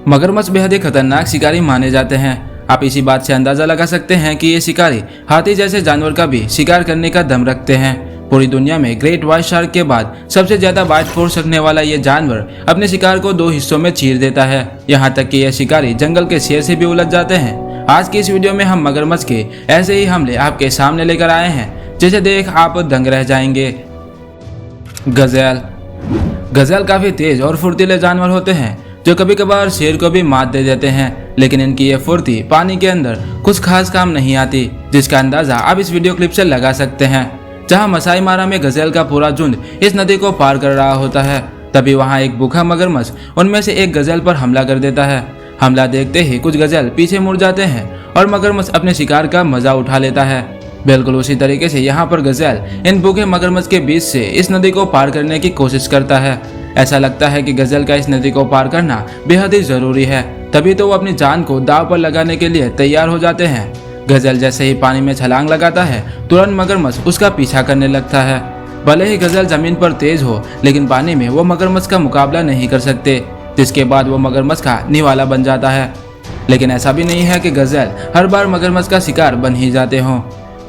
मगरमच्छ बेहद ही खतरनाक शिकारी माने जाते हैं। आप इसी बात से अंदाजा लगा सकते हैं कि ये शिकारी हाथी जैसे जानवर का भी शिकार करने का दम रखते हैं। पूरी दुनिया में ग्रेट व्हाइट शार्क के बाद सबसे ज्यादा बाइट फोर्स रखने वाला ये जानवर अपने शिकार को 2 हिस्सों में चीर देता है। यहाँ तक कि यह शिकारी जंगल के शेर से भी उलझ जाते हैं। आज की इस वीडियो में हम मगरमच्छ के ऐसे ही हमले आपके सामने लेकर आए हैं जिसे देख आप दंग रह जाएंगे। गजेल। गजेल काफी तेज और फुर्तीले जानवर होते हैं जो कभी कभार शेर को भी मात दे देते हैं, लेकिन इनकी ये फुर्ती पानी के अंदर कुछ खास काम नहीं आती, जिसका अंदाजा आप इस वीडियो क्लिप से लगा सकते हैं। जहां मसाई मारा में गजेल का पूरा झुंड इस नदी को पार कर रहा होता है, तभी वहां एक भूखा मगरमच्छ उनमें से एक गजेल पर हमला कर देता है। हमला देखते ही कुछ गजेल पीछे मुड़ जाते हैं और मगरमच्छ अपने शिकार का मजा उठा लेता है। बिल्कुल उसी तरीके से यहाँ पर गजेल इन भूखे मगरमच्छ के बीच से इस नदी को पार करने की कोशिश करता है। ऐसा लगता है कि गजेल का इस नदी को पार करना बेहद ही जरूरी है, तभी तो वो अपनी जान को दांव पर लगाने के लिए तैयार हो जाते हैं। गजेल जैसे ही पानी में छलांग लगाता है, तुरंत मगरमच्छ उसका पीछा करने लगता है। भले ही गजेल जमीन पर तेज हो, लेकिन पानी में वो मगरमच्छ का मुकाबला नहीं कर सकते, जिसके बाद वो मगरमच्छ का निवाला बन जाता है। लेकिन ऐसा भी नहीं है कि गजेल हर बार मगरमच्छ का शिकार बन ही जाते हों।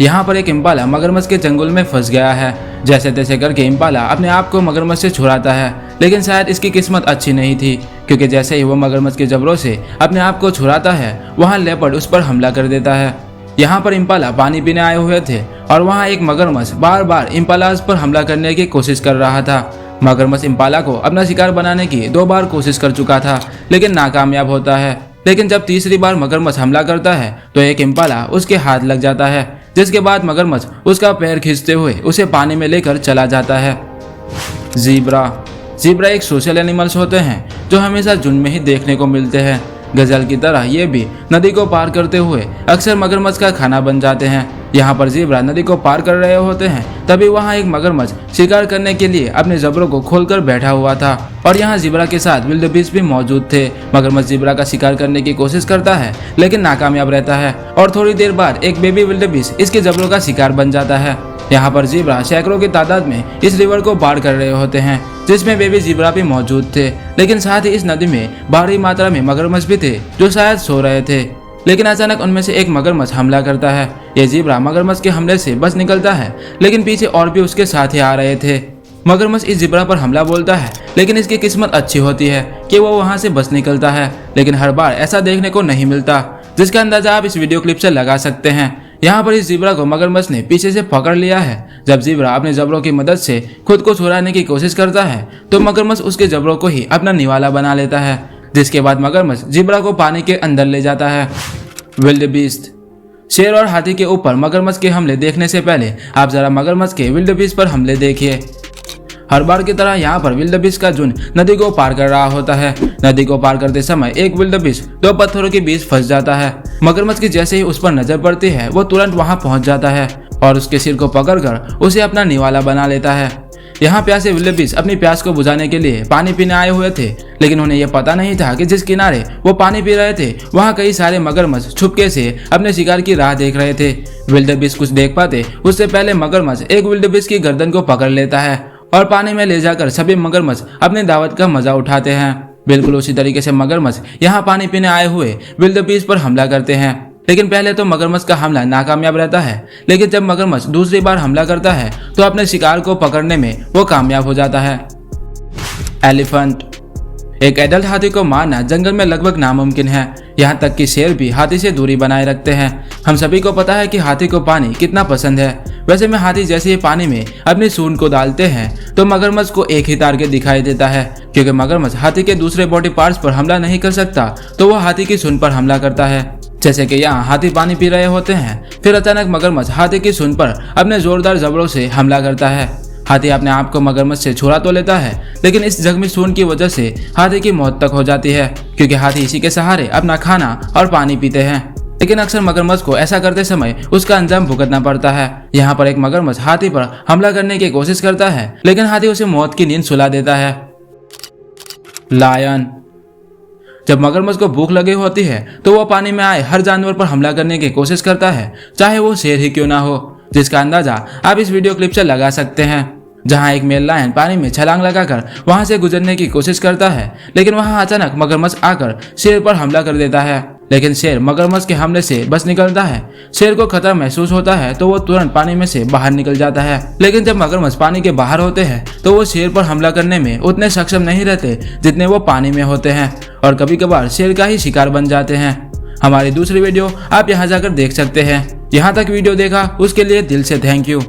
यहाँ पर एक इम्पाला मगरमच्छ के चंगुल में फंस गया है। जैसे तैसे करके इम्पाला अपने आप को मगरमच्छ से छुड़ाता है, लेकिन शायद इसकी किस्मत अच्छी नहीं थी, क्योंकि जैसे ही वो मगरमच्छ के जबरों से अपने आप को छुड़ाता है, वहाँ लेपर्ड उस पर हमला कर देता है। यहाँ पर इम्पाला पानी पीने आए हुए थे और वहाँ एक मगरमच्छ बार बार इम्पाला पर हमला करने की कोशिश कर रहा था। मगरमच्छ इम्पाला को अपना शिकार बनाने की 2 बार कोशिश कर चुका था, लेकिन नाकामयाब होता है। लेकिन जब तीसरी बार मगरमच्छ हमला करता है तो एक इम्पाला उसके हाथ लग जाता है, जिसके बाद मगरमच्छ उसका पैर खींचते हुए उसे पानी में लेकर चला जाता है। ज़ीब्रा। ज़ीब्रा एक सोशल एनिमल्स होते हैं जो हमेशा झुंड में ही देखने को मिलते हैं। गजेल की तरह ये भी नदी को पार करते हुए अक्सर मगरमच्छ का खाना बन जाते हैं। यहाँ पर ज़ीब्रा नदी को पार कर रहे होते हैं, तभी वहाँ एक मगरमच्छ शिकार करने के लिए अपने जबरों को खोलकर बैठा हुआ था और यहाँ ज़ीब्रा के साथ विल्डेबीस्ट भी मौजूद थे। मगरमच्छ ज़ीब्रा का शिकार करने की कोशिश करता है, लेकिन नाकामयाब रहता है और थोड़ी देर बाद एक बेबी विल्डेबीस्ट इसके जबरों का शिकार बन जाता है। यहाँ पर ज़ीब्रा सैकड़ों की तादाद में इस रिवर को पार कर रहे होते हैं, जिसमें बेबी ज़ीब्रा भी मौजूद थे, लेकिन साथ ही इस नदी में भारी मात्रा में मगरमच्छ भी थे जो शायद सो रहे थे। लेकिन अचानक उनमें से एक मगरमच्छ हमला करता है। ये ज़ीब्रा मगरमच्छ के हमले से बच निकलता है, लेकिन पीछे और भी उसके साथ ही आ रहे थे। मगरमच्छ इस ज़ीब्रा पर हमला बोलता है, लेकिन इसकी किस्मत अच्छी होती है कि वो वहाँ से बच निकलता है, लेकिन हर बार ऐसा देखने को नहीं मिलता, जिसका अंदाजा आप इस वीडियो क्लिप से लगा सकते हैं। यहाँ पर इस ज़ीब्रा को मगरमच्छ ने पीछे से पकड़ लिया है। जब ज़ीब्रा अपने जबरों की मदद से खुद को छुड़ाने की कोशिश करता है, तो मगरमच्छ उसके जबरों को ही अपना निवाला बना लेता है, जिसके बाद मगरमच्छ ज़ीब्रा को पानी के अंदर ले जाता है। विल्डेबीस्ट। शेर और हाथी के ऊपर मगरमच्छ के हमले देखने से पहले आप जरा मगरमच्छ के विल्डेबीस्ट पर हमले देखिए। हर बार की तरह यहाँ पर विल्डेबीस्ट का झुंड नदी को पार कर रहा होता है। नदी को पार करते समय एक विल्डेबीस्ट 2 पत्थरों के बीच फंस जाता है। मगरमच्छ की जैसे ही उस पर नजर पड़ती है, वो तुरंत वहाँ पहुँच जाता है और उसके सिर को पकड़कर उसे अपना निवाला बना लेता है। यहाँ प्यासे विल्डेबीस्ट अपनी प्यास को बुझाने के लिए पानी पीने आए हुए थे, लेकिन उन्हें यह पता नहीं था कि जिस किनारे वो पानी पी रहे थे, वहाँ कई सारे मगरमच्छ छुपके से अपने शिकार की राह देख रहे थे। विल्डेबीस्ट कुछ देख पाते उससे पहले मगरमच्छ एक विल्डेबीस्ट की गर्दन को पकड़ लेता है और पानी में ले जाकर सभी मगरमच्छ अपनी दावत का मजा उठाते हैं। बिल्कुल उसी तरीके से मगरमच्छ यहाँ पानी पीने आए हुए विल्डेबीस्ट पर हमला करते हैं, लेकिन पहले तो मगरमच्छ का हमला नाकामयाब रहता है, लेकिन जब मगरमच्छ दूसरी बार हमला करता है तो अपने शिकार को पकड़ने में वो कामयाब हो जाता है। एलिफेंट। एक एडल्ट हाथी को मारना जंगल में लगभग नामुमकिन है, यहाँ तक कि शेर भी हाथी से दूरी बनाए रखते हैं। हम सभी को पता है कि हाथी को पानी कितना पसंद है। वैसे में हाथी जैसे ही पानी में अपनी सूंड को डालते हैं तो मगरमच्छ को एक ही टारगेट दिखाई देता है, क्योंकि मगरमच्छ हाथी के दूसरे बॉडी पार्ट्स पर हमला नहीं कर सकता, तो वह हाथी की सूंड पर हमला करता है। जैसे कि यहाँ हाथी पानी पी रहे होते हैं, फिर अचानक मगरमच्छ हाथी की सूंड पर अपने जोरदार जबड़ों से हमला करता है। हाथी अपने आप को मगरमच्छ से छुड़ा तो लेता है, लेकिन इस जख्मी सूंड की वजह से हाथी की मौत तक हो जाती है, क्योंकि हाथी इसी के सहारे अपना खाना और पानी पीते हैं। लेकिन अक्सर मगरमच्छ को ऐसा करते समय उसका अंजाम भुगतना पड़ता है। यहाँ पर एक मगरमच्छ हाथी पर हमला करने की कोशिश करता है, लेकिन हाथी उसे मौत की नींद सुला देता है। लायन। जब मगरमच्छ को भूख लगी होती है तो वह पानी में आए हर जानवर पर हमला करने की कोशिश करता है, चाहे वो शेर ही क्यों ना हो, जिसका अंदाजा आप इस वीडियो क्लिप से लगा सकते हैं। जहां एक मेल लायन पानी में छलांग लगाकर वहां से गुजरने की कोशिश करता है, लेकिन वहां अचानक मगरमच्छ आकर शेर पर हमला कर देता है। लेकिन शेर मगरमच्छ के हमले से बच निकलता है। शेर को खतरा महसूस होता है तो वो तुरंत पानी में से बाहर निकल जाता है। लेकिन जब मगरमच्छ पानी के बाहर होते हैं तो वो शेर पर हमला करने में उतने सक्षम नहीं रहते जितने वो पानी में होते हैं, और कभी कभार शेर का ही शिकार बन जाते हैं। हमारी दूसरी वीडियो आप यहाँ जाकर देख सकते हैं। यहाँ तक वीडियो देखा उसके लिए दिल से थैंक यू।